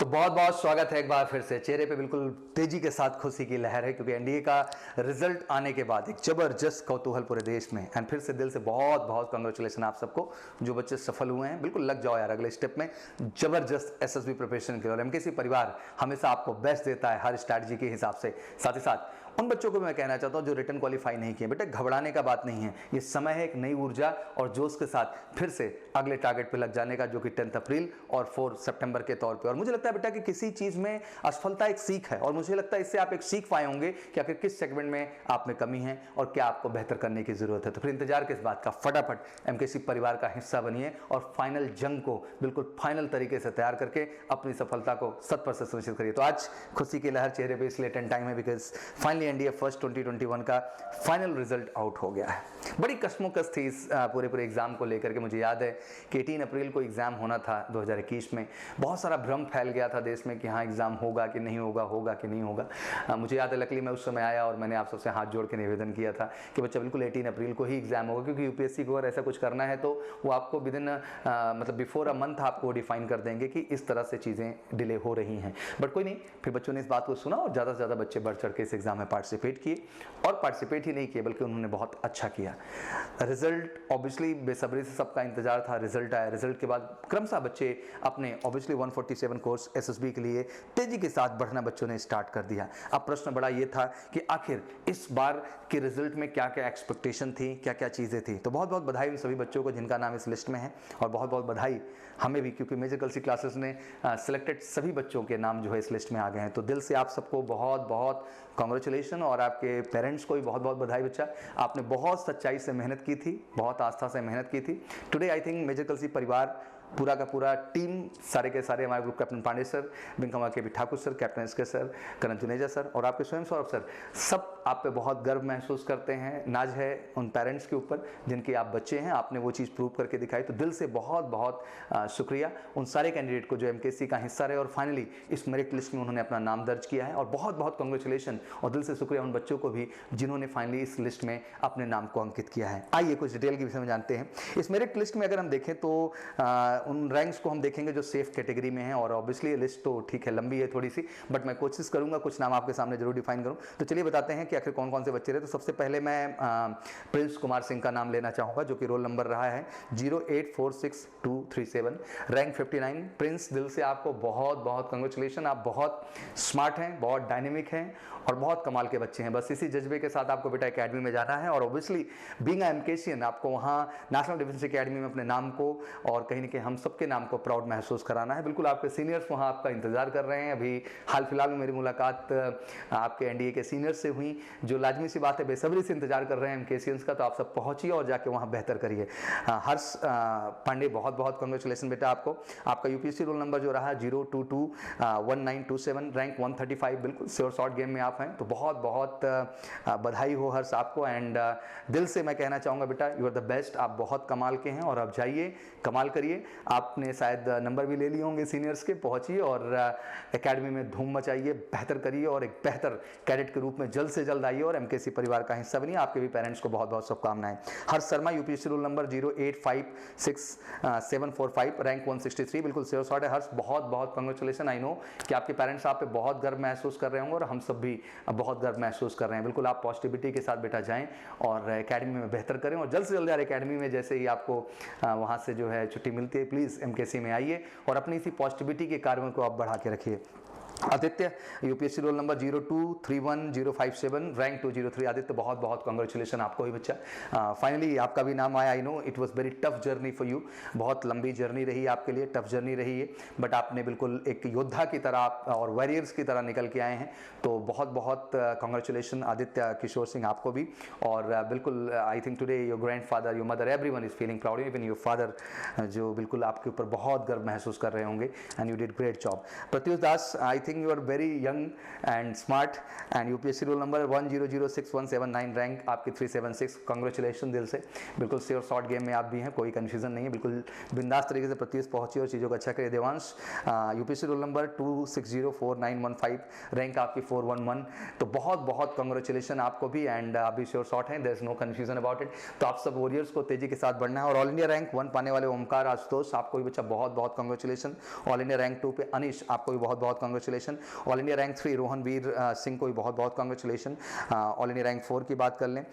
तो बहुत बहुत स्वागत है एक बार फिर से। चेहरे पे बिल्कुल तेजी के साथ खुशी की लहर है क्योंकि एनडीए का रिजल्ट आने के बाद एक जबरदस्त कौतूहल पूरे देश में। एंड फिर से दिल से बहुत बहुत कांग्रेचुलेशन आप सबको जो बच्चे सफल हुए हैं। बिल्कुल लग जाओ यार अगले स्टेप में जबरदस्त एसएसबी प्रिपरेशन के लिए। और एमकेसी परिवार हमेशा आपको बेस्ट देता है हर स्ट्रैटेजी के हिसाब से। साथ ही साथ उन बच्चों को मैं कहना चाहता हूं जो रिटर्न क्वालिफाई नहीं किए, बेटा घबराने का बात नहीं है। ये समय है एक नई ऊर्जा और जोश के साथ फिर से अगले टारगेट पे लग जाने का, जो कि 10 अप्रैल और 4 सितंबर के तौर पे। और मुझे लगता है बेटा कि किसी चीज में असफलता एक सीख है और मुझे लगता है इससे आप एक सीख पाए होंगे कि आखिर किस सेगमेंट में आप में कमी है और क्या आपको बेहतर करने की जरूरत है। तो फिर इंतजार किस बात का, फटाफट एमकेसी परिवार का हिस्सा बनिए और फाइनल जंग को बिल्कुल फाइनल तरीके से तैयार करके अपनी सफलता को 100% सुनिश्चित करिए। तो आज खुशी की लहर चेहरे पे इसलिए 10 टाइम है बिकॉज फाइनली एनडीए फर्स्ट 2021 का फाइनल रिजल्ट आउट हो गया है। बड़ी कश्मोकश थी इस पूरे एग्जाम को लेकर के। मुझे याद है कि 18 अप्रैल को एग्जाम होना था 2021 में। बहुत सारा भ्रम फैल गया था देश में कि हाँ एग्जाम होगा कि नहीं होगा, होगा कि नहीं होगा। मुझे याद है लकली मैं उस समय आया और मैंने आप सबसे हाथ जोड़ के निवेदन किया था कि बच्चा बिल्कुल 18 अप्रैल को ही एग्जाम होगा, क्योंकि यूपीएससी को अगर ऐसा कुछ करना है तो वो आपको विद इन मतलब बिफोर अ मंथ आपको डिफाइन कर देंगे कि इस तरह से चीज़ें डिले हो रही हैं। बट कोई नहीं, फिर बच्चों ने इस बात को सुना और ज़्यादा से ज़्यादा बच्चे बढ़ चढ़ के इस एग्जाम में पार्टिसिपेट किए। और पार्टिसिपेट ही नहीं किए बल्कि उन्होंने बहुत अच्छा किया। रिजल्ट ऑब्वियसली बेसब्री से सबका इंतजार था। रिजल्ट आया, रिजल्ट के बाद क्रमशः बच्चे अपने ऑब्वियसली 147 कोर्स एसएसबी के लिए तेजी के साथ बढ़ना बच्चों ने स्टार्ट कर दिया। अब प्रश्न बड़ा ये था कि आखिर इस बार के रिजल्ट में क्या क्या एक्सपेक्टेशन थी, क्या क्या चीज़ें थी। तो बहुत बहुत बधाई उन सभी बच्चों को जिनका नाम इस लिस्ट में है, और बहुत बहुत बधाई हमें भी क्योंकि मेजर गर्ल्स क्लासेस ने सिलेक्टेड सभी बच्चों के नाम जो है इस लिस्ट में आ गए हैं। तो दिल से आप सबको बहुत बहुत कांग्रेचुलेशन और आपके पेरेंट्स को भी बहुत बहुत बधाई। बच्चा आपने बहुत सच्चाई से मेहनत की थी, बहुत आस्था से मेहनत की थी। Today I think major girls परिवार पूरा का पूरा टीम, सारे के सारे हमारे ग्रुप कैप्टन पांडे सर, बिंकमा के भी Thakur sir, captain SK sir, Karan Juneja sir और आपके स्वयं सौरभ सर, सब आप पे बहुत गर्व महसूस करते हैं। नाज है उन पेरेंट्स के ऊपर जिनके आप बच्चे हैं, आपने वो चीज़ प्रूव करके दिखाई। तो दिल से बहुत बहुत शुक्रिया उन सारे कैंडिडेट को जो एमकेसी का हिस्सा रहे और फाइनली इस मेरिट लिस्ट में उन्होंने अपना नाम दर्ज किया है। और बहुत बहुत कांग्रेचुलेशन और दिल से शुक्रिया उन बच्चों को भी जिन्होंने फाइनली इस लिस्ट में अपने नाम को अंकित किया है। आइए कुछ डिटेल के विषय में जानते हैं। इस मेरिट लिस्ट में अगर हम देखें तो उन रैंक्स को हम देखेंगे जो सेफ कैटेगरी में है। और ऑब्वियसली लिस्ट तो ठीक है, लंबी है थोड़ी सी, बट मैं कोशिश करूंगा कुछ नाम आपके सामने जरूर डिफाइन करूं। तो चलिए बताते हैं कि आखिर कौन कौन से बच्चे रहे। तो सबसे पहले मैं प्रिंस कुमार सिंह का नाम लेना चाहूंगा, जो कि रोल नंबर रहा है 0846237, रैंक 59। प्रिंस, दिल से आपको बहुत बहुत कंग्रेचुलेशन। आप बहुत स्मार्ट हैं, बहुत डायनेमिक हैं और बहुत कमाल के बच्चे हैं। बस इसी जज्बे के साथ आपको बेटा एकेडमी में जाना है और ऑब्वियसली बीइंग एमकेसियन आपको वहाँ नेशनल डिफेंस एकेडमी में अपने नाम को और कहीं ना कहीं हम सबके नाम को प्राउड महसूस कराना है। बिल्कुल आपके सीनियर्स वहाँ आपका इंतजार कर रहे हैं। अभी हाल फिलहाल में मेरी मुलाकात आपके एनडीए के सीनियर्स से हुई, जो लाजमी सी बात है बेसब्री से इंतजार कर रहे हैं एमकेसियंस का। तो आप सब पहुंचिए और जाके वहाँ बेहतर करिए। हर्ष पांडे, बहुत बहुत कांग्रेचुलेशन बेटा आपको। आपका यूपीएससी रोल नंबर जो रहा 0221927, रैंक 135, बिल्कुल श्योर शॉर्ट गेम में आप हैं। तो बहुत बहुत बधाई हो हर्ष आपको। एंड दिल से मैं कहना चाहूँगा बेटा यू आर द बेस्ट। आप बहुत कमाल के हैं और अब जाइए कमाल करिए। आपने शायद नंबर भी ले लिए होंगे सीनियर्स के, पहुंचिए और एकेडमी में धूम मचाइए, बेहतर करिए और एक बेहतर कैडेट के रूप में जल्द से जल्द आइए और एमकेसी परिवार का हिस्सा बनिए। आपके भी पेरेंट्स को बहुत बहुत शुभकामनाएं। Harsh Sharma, UPSC roll number 0856745, rank 163, बिल्कुल श्योर शॉर्ट है। हर्ष बहुत बहुत कांग्रेचुलेशन। आई नो कि आपके पेरेंट्स आप पे बहुत गर्व महसूस कर रहे होंगे और हम सब भी बहुत गर्व महसूस कर रहे हैं। बिल्कुल आप पॉजिटिविटी के साथ बेटा जाएं और एकेडमी में बेहतर करें और जल्द से जल्द यार एकेडमी में जैसे ही आपको वहाँ से जो है छुट्टी मिलती है प्लीज़ एमकेसी में आइए और अपनी इसी पॉजिटिविटी के कार्यों को आप बढ़ा के रखिए। Aditya, UPSC roll number 0231057, rank 203। Aditya बहुत बहुत कांग्रेचुलेशन आपको ही बच्चा। फाइनली आपका भी नाम आया। I know it was very tough journey for you, बहुत लंबी जर्नी रही आपके लिए, टफ जर्नी रही है, बट आपने बिल्कुल एक योद्धा की तरह और वॉरियर्स की तरह निकल के आए हैं। तो बहुत बहुत कांग्रेचुलेशन आदित्य किशोर सिंह आपको भी। और बिल्कुल I think today your grandfather, your mother, everyone is feeling proud, even your father, जो बिल्कुल आपके ऊपर बहुत गर्व महसूस कर रहे होंगे। And you did great job. Pratyush Das, I think think you are very young and smart and UPSC roll number 100617 rank आपकी 376, कांग्रेचुलेशन दिल से। बिल्कुल श्योर शॉर्ट गेम में आप भी हैं, कोई कंफ्यूजन नहीं है, बिल्कुल बिंदास तरीके से प्रत्युष पहुंची और चीज़ों को अच्छा करिए। Devansh UPSC roll number 2604915 rank आपकी 411, तो बहुत बहुत कांग्रेचुलेशन आपको भी एंड आप भी श्योर शॉर्ट हैं, there is no confusion about it. तो आप सब वॉरियर्स को तेजी के साथ बढ़ना है। और ऑल इंडिया रैंक 1 पाने वाले ओमकार आशुतोष, आपको भी बच्चा बहुत बहुत कांग्रेचुलेशन। ऑल इंडिया रैंक 2 पे अनिश, आपको भी बहुत बहुत congratulation. All India rank 3 Rohanveer Singh को भी बहुत बहुत कांग्रेचुलेशन। ऑल इंडिया रैंक 4 की बात कर लें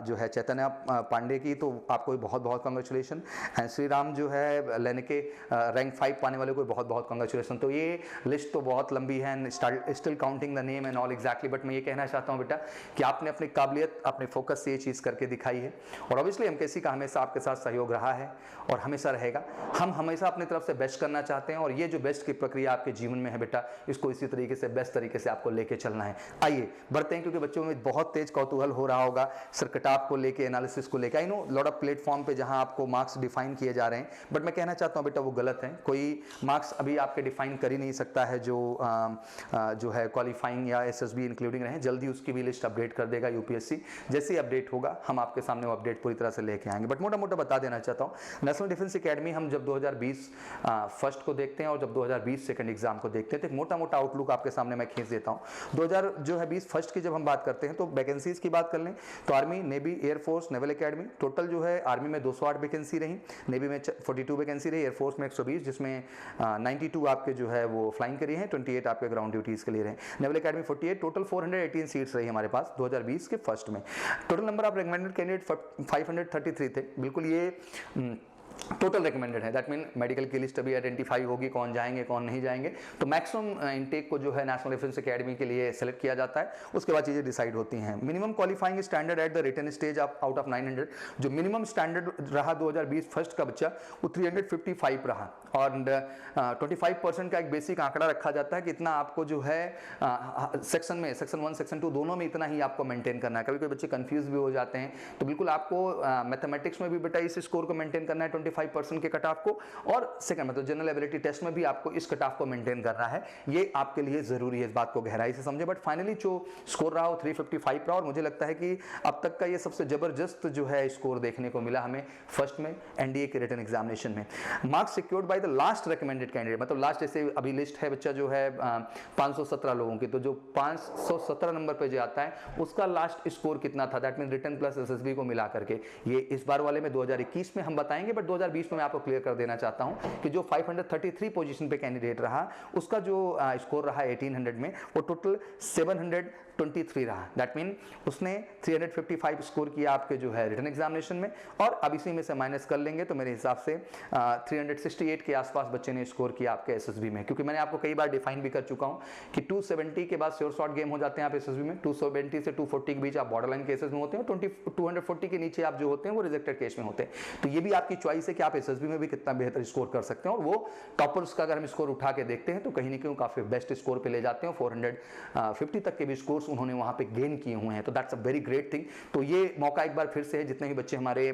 जो है चैतन्य पांडे की, तो आपको भी बहुत बहुत कांग्रेचुलेशन। एंड श्री राम जो है लेने के रैंक 5 पाने वाले को बहुत बहुत कांग्रेचुलेशन। तो ये लिस्ट तो बहुत लंबी है and still counting the name and all exactly, but मैं ये कहना चाहता हूँ बेटा कि आपने अपनी काबिलियत, अपने फोकस से ये चीज़ करके दिखाई है और ऑब्वियसली एमकेसी का हमेशा आपके साथ सहयोग रहा है और हमेशा रहेगा। हम हमेशा अपनी तरफ से बेस्ट करना चाहते हैं और ये जो बेस्ट की प्रक्रिया आपके जीवन में है बेटा, इसको इसी तरीके से बेस्ट तरीके से आपको लेके चलना है। आइए बढ़ते हैं, क्योंकि बच्चों में बहुत तेज कौतूहल हो रहा होगा सर कटाप को लेके, एनालिसिस को लेके। I know lot of platform पे जहां आपको मार्क्स डिफाइन किए जा रहे हैं, बट मैं कहना चाहता हूं बेटा वो गलत है। कोई मार्क्स अभी आपके डिफाइन कर ही नहीं सकता है जो है क्वालिफाइंग या एसएसबी इंक्लूडिंग रहे। जल्दी उसकी भी लिस्ट अपडेट कर देगा यूपीएससी। जैसे ही अपडेट होगा हम आपके सामने वो अपडेट पूरी तरह से लेके आएंगे। बट मोटा मोटा बता देना चाहता हूँ, नेशनल डिफेंस एकेडमी हम जब 2020 फर्स्ट को देखते हैं और जब 2020 सेकंड एग्जाम को देखते हैं तो एक मोटा मोटा आउटलुक आपके सामने मैं खींच देता हूँ। 2020 फर्स्ट की जब हम बात करते हैं तो वैकेंसीज की बात कर लें तो army, navy, air force, naval academy, total जो है आर्मी में 208 वैकेंसी रही, नेवी में 42 वैकेंसी रही, एयरफोर्स में 120, जिसमें 92 आपके जो है वो फ्लाइंग के लिए हैं, 28 आपके ग्राउंड ड्यूटीज के लिए रहे। नेवल एकेडमी 48, टोटल 418 सीट्स रही हमारे पास 2020 के फर्स्ट में। Total number of recommended candidate 533 थे। बिल्कुल ये टोटल रिकमेंडेड है, दैट मीन मेडिकल की लिस्ट अभी आइडेंटिफाई होगी कौन जाएंगे कौन नहीं जाएंगे। तो मैक्सिमम इनटेक को जो है नेशनल डिफेंस एकेडमी के लिए सेलेक्ट किया जाता है, उसके बाद चीज़ें डिसाइड होती हैं। Minimum qualifying standard at the written stage out of 900, जो मिनिमम स्टैंडर्ड रहा 2020 फर्स्ट का बच्चा वो 355 रहा और 25% का एक बेसिक आंकड़ा रखा जाता है कि इतना आपको जो है सेक्शन में, सेक्शन 1 सेक्शन 2 दोनों में इतना ही आपको मेंटेन करना है। कभी कभी बच्चे कंफ्यूज भी हो जाते हैं, तो बिल्कुल आपको मैथमेटिक्स में भी बेटा इस स्कोर को मेंटेन करना है 25% के कट ऑफ को, और सेकंड मतलब जनरल एबिलिटी टेस्ट में भी आपको इस कट ऑफ को मेंटेन करना है। ये आपके लिए जरूरी है, इस बात को गहराई से समझे। बट फाइनली जो स्कोर रहा वो 355 रहा और मुझे लगता है कि अब तक का ये सबसे जबरदस्त जो है स्कोर देखने को मिला हमें फर्स्ट में एनडीए के रिटन एग्जामिनेशन में। Marks secured by the last recommended candidate, मतलब लास्ट जैसे अभी लिस्ट है बच्चा जो है 517 लोगों की, तो जो 517 नंबर पे जो आता है उसका लास्ट स्कोर कितना था, that mean written plus SSB को मिला करके। ये इस बार वाले में 2021 में हम बताएंगे, बट 2020 में मैं आपको क्लियर कर देना चाहता हूं कि जो 533 पोजीशन पे कैंडिडेट रहा उसका जो स्कोर रहा 1800 में वो टोटल 723 रहा। दैट मीन उसने 355 स्कोर किया आपके जो है रिटन एग्जामिनेशन में, और अब इसी में से माइनस कर लेंगे तो मेरे हिसाब से 368 के आसपास बच्चे ने स्कोर किया आपके एसएसबी में। क्योंकि मैंने आपको कई बार डिफाइन भी कर चुका हूं कि 270 के बाद श्योर शॉर्ट गेम हो जाते हैं आप एसएसबी में, 270 से 240 के बीच आप बॉर्डर लाइन केसेस में होते हैं, 240 के नीचे आप जो होते हैं वो रिजेक्टेड केस में होते हैं। तो ये भी आपकी चॉइस है कि आप एसएसबी में भी कितना बेहतर स्कोर कर सकते हैं, और वो टॉपर्स का अगर हम स्कोर उठा के देखते हैं तो कहीं ना कहीं काफी बेस्ट स्कोर पे ले जाते हैं। 450 तक के भी स्कोर्स उन्होंने वहां पे गेन किए हुए हैं, तो that's a very great thing. तो ये मौका एक बार फिर से है, जितने भी बच्चे हमारे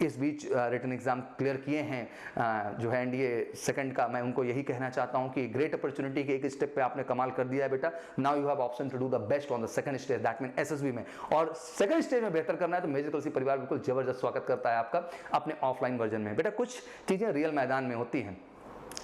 इस बीच रिटन एग्जाम क्लियर किए हैं जो है एनडीए सेकंड का, मैं उनको यही कहना चाहता हूं कि ग्रेट अपॉर्चुनिटी के एक स्टेप पे आपने कमाल कर दिया है बेटा। Now you have option to do the best on the second stage, that mean SSB में, और सेकंड स्टेज में बेहतर करना है तो मेजर कलसी परिवार बिल्कुल जबरदस्त स्वागत करता है आपका अपने ऑफलाइन वर्जन में। बेटा कुछ चीजें रियल मैदान में होती हैं,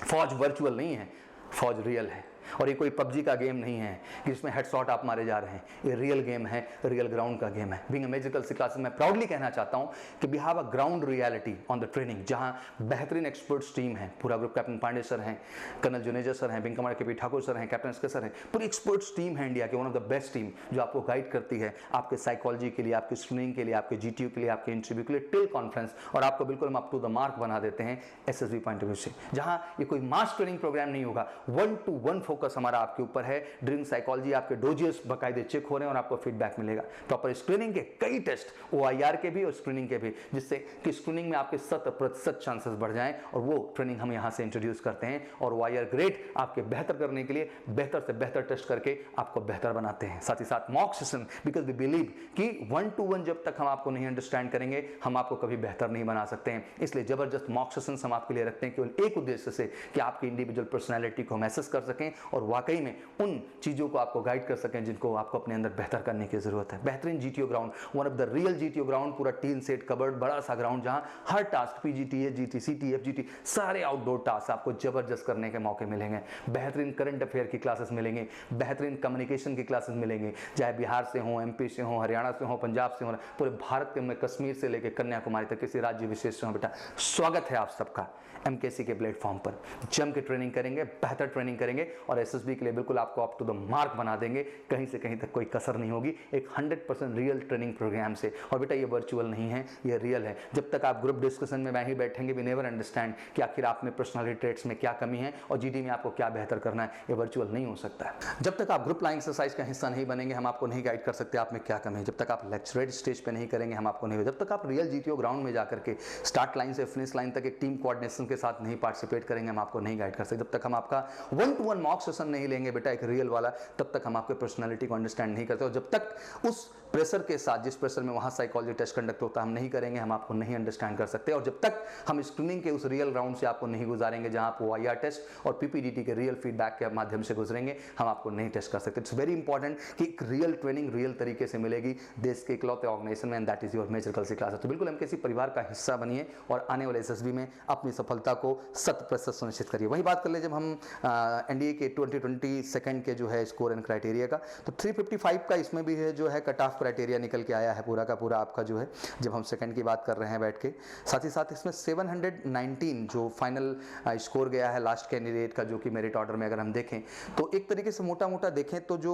फौज वर्चुअल नहीं है, फौज रियल है, और ये कोई पबजी का गेम नहीं है कि जिसमें हेडशॉट आप मारे जा रहे हैं, ये रियल गेम है, रियल ग्राउंड का गेम है। बीइंग अ मेजिकल क्लासेस मैं प्राउडली कहना चाहता हूं कि we have a ground reality on the training, जहां बेहतरीन एक्सपर्ट्स टीम है, पूरा ग्रुप, कैप्टन पांडे सर हैं, कर्नल जुनेजा सर हैं, wing commander K P Thakur sir हैं, कैप्टन एसके सर हैं, पूरी एक्सपर्ट्स टीम है इंडिया के, one of the best team जो आपको गाइड करती है आपके साइकोलॉजी के लिए, आपकी स्क्रीनिंग के लिए, आपके जीटीयू के लिए, आपके इंटरव्यू के लिए टिल कॉन्फ्रेंस, और आपको बिल्कुल हम अप टू द मार्क बना देते हैं एसएसबी पॉइंट ऑफ व्यू से। जहां ये कोई मास ट्रेनिंग प्रोग्राम नहीं होगा, 1-to-1 फोकस हमारा आपके ऊपर है। ड्रिंक साइकोलॉजी आपके डोजेस बकायदे चेक हो रहे हैं और आपको फीडबैक मिलेगा। प्रॉपर स्क्रीनिंग के कई टेस्ट ओआईआर के भी और स्क्रीनिंग के भी, जिससे कि स्क्रीनिंग में आपके 100% चांसेस बढ़ जाएं, और वो ट्रेनिंग हम यहां से इंट्रोड्यूस करते हैं। और ओआईआर ग्रेड आपके बेहतर करने के लिए बेहतर से बेहतर टेस्ट करके आपको बेहतर बनाते हैं। साथ ही साथ mock session, because we believe कि 1-to-1 जब तक हम आपको नहीं अंडरस्टैंड करेंगे हम आपको कभी बेहतर नहीं बना सकते हैं। इसलिए जबरदस्त मॉक सेशन हम आपके लिए रखते हैं केवल एक उद्देश्य से कि आपकी इंडिविजुअल पर्सनैलिटी को हम एसेस कर सकें और वाकई में उन चीज़ों को आपको गाइड कर सकें जिनको आपको अपने अंदर बेहतर करने की ज़रूरत है। बेहतरीन GTO ground, one of the real GTO ground, पूरा टीन सेट कवर्ड बड़ा सा ग्राउंड जहां हर टास्क पीजीटी, एजीटी, सीटी, एफजीटी सारे आउटडोर टास्क आपको जबरदस्त करने के मौके मिलेंगे। बेहतरीन करंट अफेयर की क्लासेस मिलेंगे, बेहतरीन कम्युनिकेशन की क्लासेस मिलेंगे, चाहे बिहार से हो, एमपी से हो, हरियाणा से हो, पंजाब से हो, पूरे भारत के में कश्मीर से लेकर कन्याकुमारी तक किसी राज्य विशेष से हो। बेटा स्वागत है आप सबका एमकेसी के प्लेटफॉर्म पर। जम के ट्रेनिंग करेंगे, बेहतर ट्रेनिंग करेंगे और एसएसबी के लिए बिल्कुल आपको अप टू द मार्क बना देंगे, कहीं से कहीं तक कोई कसर नहीं होगी, एक 100% रियल ट्रेनिंग प्रोग्राम से। और बेटा ये वर्चुअल नहीं है, ये रियल है। जब तक आप ग्रुप डिस्कशन में वहीं बैठेंगे, वी नेवर अंडरस्टैंड कि आखिर आप में पर्सनालिटी ट्रेट्स में क्या कमी है और जीडी में आपको क्या बेहतर करना है। ये वर्चुअल नहीं हो सकता है। जब तक आप ग्रुप लाइन एक्सरसाइज का हिस्सा नहीं बनेंगे, हम आपको नहीं गाइड कर सकते आप में क्या कमी है। जब तक आप लेक्चरेट स्टेज पे नहीं करेंगे, हम आपको नहीं। जब तक आप रियल जीटीओ ग्राउंड में जाकर के स्टार्ट लाइन से फिनिश लाइन तक एक टीम कोऑर्डिनेशन के साथ नहीं पार्टिसिपेट करेंगे, हम आपको नहीं गाइड कर सकते। जब तक हम आपका 1-to-1 मॉक सेशन नहीं लेंगे बेटा एक रियल वाला, तब तक हम आपके पर्सनालिटी को अंडरस्टैंड नहीं करते। और जब तक उस प्रेशर के साथ, जिस प्रेशर में वहां साइकोलॉजी टेस्ट कंडक्ट होता है, हम नहीं करेंगे, हम आपको नहीं अंडरस्टैंड कर सकते। और जब तक हम स्क्रीनिंग के उस रियल ग्राउंड से आपको नहीं गुजारेंगे जहां आप OIR टेस्ट और पीपीडीटी के रियल फीडबैक के माध्यम से गुजरेंगे, हम आपको नहीं टेस्ट कर सकते। इट्स वेरी इंपॉर्टेंट कि एक रियल ट्रेनिंग रियल तरीके से मिलेगी देश के इकलौते ऑर्गेनाइजेशन में, and that is your major Kalsi class. तो बिल्कुल एमकेसी परिवार का हिस्सा बनिए और आने वाले एसएसबी में अपनी सफलता को 100% सुनिश्चित करिए। वही बात कर ले जब हम एनडीए के 2022 के जो है स्कोर एंड क्राइटेरिया का, तो 355 का इसमें भी है जो है कट ऑफ क्राइटेरिया निकल के आया है पूरा का पूरा आपका जो है, जब हम सेकंड की बात कर रहे हैं बैठ के। साथ ही साथ इसमें 719 जो फाइनल स्कोर गया है लास्ट कैंडिडेट का, जो कि मेरिट ऑर्डर में अगर हम देखें तो एक तरीके से मोटा मोटा देखें तो जो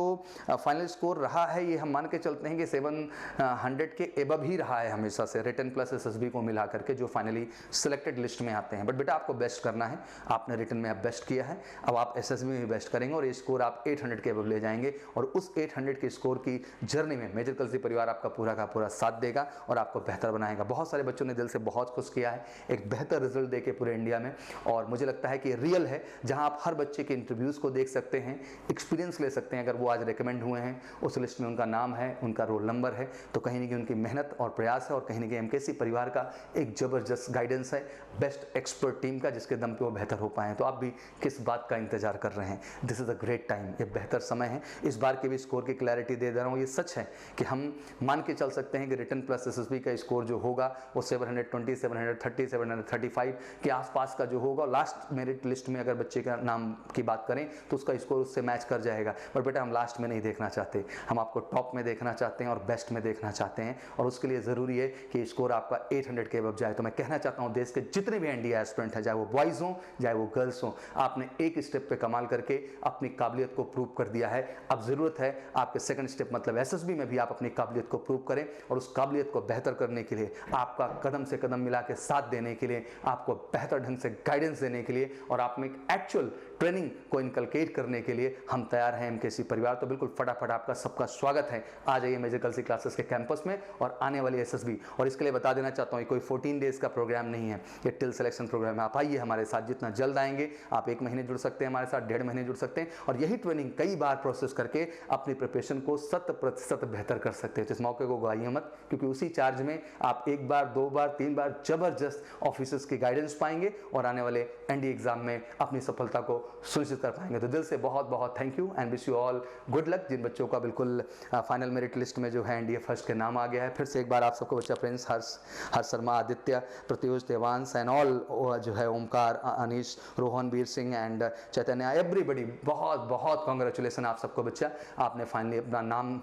फाइनल स्कोर रहा है ये हम मान के चलते हैं कि 700 के एबव ही रहा है हमेशा से, रिटन प्लस एसएसबी को मिला करके जो फाइनली सिलेक्टेड लिस्ट में आते हैं। बट बेटा आपको बेस्ट करना है, आपने रिटन में अब बेस्ट किया है, अब आप एसएसबी में भी बेस्ट करेंगे और ये स्कोर आप 800 के एबव ले जाएंगे और उस 800 के स्कोर की जर्नी में मेजर कल्सी परिवार आपका पूरा का पूरा साथ देगा और आपको बेहतर बनाएगा। बहुत सारे बच्चों ने दिल से बहुत खुश किया है एक बेहतर रिजल्ट देके पूरे इंडिया में, और मुझे लगता है कि रियल है, जहां आप हर बच्चे के इंटरव्यूज को देख सकते हैं, एक्सपीरियंस ले सकते हैं। अगर वो आज रिकमेंड हुए हैं, उस लिस्ट में उनका नाम है, उनका रोल नंबर है, तो कहीं ना कहीं उनकी मेहनत और प्रयास है और कहीं ना कहीं एमकेसी परिवार का एक जबरदस्त गाइडेंस है, बेस्ट एक्सपर्ट टीम का, जिसके दम पे वो बेहतर हो पाए। तो आप भी किस बात का इंतजार कर रहे हैं? This is a great time, ये बेहतर समय है। इस बार के भी स्कोर की क्लैरिटी दे रहा हूँ। ये सच है कि हम मान के चल सकते हैं कि रिटन प्लस एसएसबी का स्कोर जो होगा वो 720, 730, 735 के आसपास का जो होगा। लास्ट मेरिट लिस्ट में अगर बच्चे का नाम की बात करें तो उसका स्कोर उससे मैच कर जाएगा। पर बेटा हम लास्ट में नहीं देखना चाहते, हम आपको टॉप में देखना चाहते हैं और बेस्ट में देखना चाहते हैं, और उसके लिए ज़रूरी है कि स्कोर आपका 800 के अबव जाए। तो मैं कहना चाहता हूँ देश के जितने भी एनडीए एस्पिरेंट हैं, चाहे वो बॉयज़ हों चाहे वो गर्ल्स हों, आपने एक स्टेप पे कमाल करके अपनी काबिलियत को प्रूव कर दिया है। अब ज़रूरत है आपके सेकंड स्टेप मतलब एसएसबी में भी आप अपनी काबिलियत को प्रूव करें, और उस काबिलियत को बेहतर करने के लिए, आपका कदम से कदम मिला के साथ देने के लिए, आपको बेहतर ढंग से गाइडेंस देने के लिए और आप में एक्चुअल ट्रेनिंग को इनकलकेट करने के लिए हम तैयार हैं एमकेसी परिवार। तो बिल्कुल फटाफट आपका सबका स्वागत है। आ जाइए मेजर कल्सी क्लासेस के कैंपस में और आने वाली एसएसबी। और इसके लिए बता देना चाहता हूँ कोई 14 डेज का प्रोग्राम नहीं है, ये टिल सिलेक्शन प्रोग्राम है। आप आइए हमारे साथ, जितना जल्द आएंगे आप 1 महीने जुड़ सकते हैं हमारे साथ, 1.5 महीने जुड़ सकते हैं, और यही ट्रेनिंग कई बार प्रोसेस करके अपनी प्रिपरेशन को 100% बेहतर कर सकते हैं। तो इस मौके को गवाइए मत, क्योंकि उसी चार्ज में आप 1 बार 2 बार 3 बार जबरदस्त ऑफिसर्स की गाइडेंस पाएंगे और आने वाले एनडीए एग्जाम में अपनी सफलता को सुनिश्चित कर पाएंगे। तो दिल से बहुत बहुत thank you and wish you all good luck. जिन बच्चों का बिल्कुल फाइनल मेरिट लिस्ट में जो है एनडीए फर्स्ट के नाम आ गया है, फिर से एक बार आप सबको बच्चा Prince, Harsh Sharma, Aditya, Pratyush, Devansh and all जो है Omkar, Anish, Rohan, Veer Singh and Chaitanya, everybody बहुत बहुत कांग्रेचुलेसन आप सबको बच्चा। आपने फाइनली अपना नाम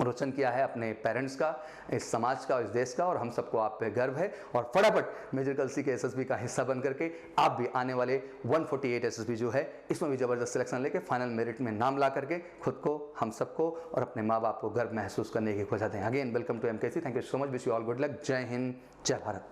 रोशन किया है अपने पेरेंट्स का, इस समाज का, इस देश का, और हम सबको आप पे गर्व है। और फटाफट मेजर कल्सी के एसएसबी का हिस्सा बन करके आप भी आने वाले 148 एसएसबी जो है इसमें भी जबरदस्त सिलेक्शन लेके फाइनल मेरिट में नाम ला करके खुद को, हम सबको और अपने माँ बाप को गर्व महसूस करने की वजह दें। Again welcome to MKC, thank you so much, wish you all good luck. जय हिंद, जय भारत।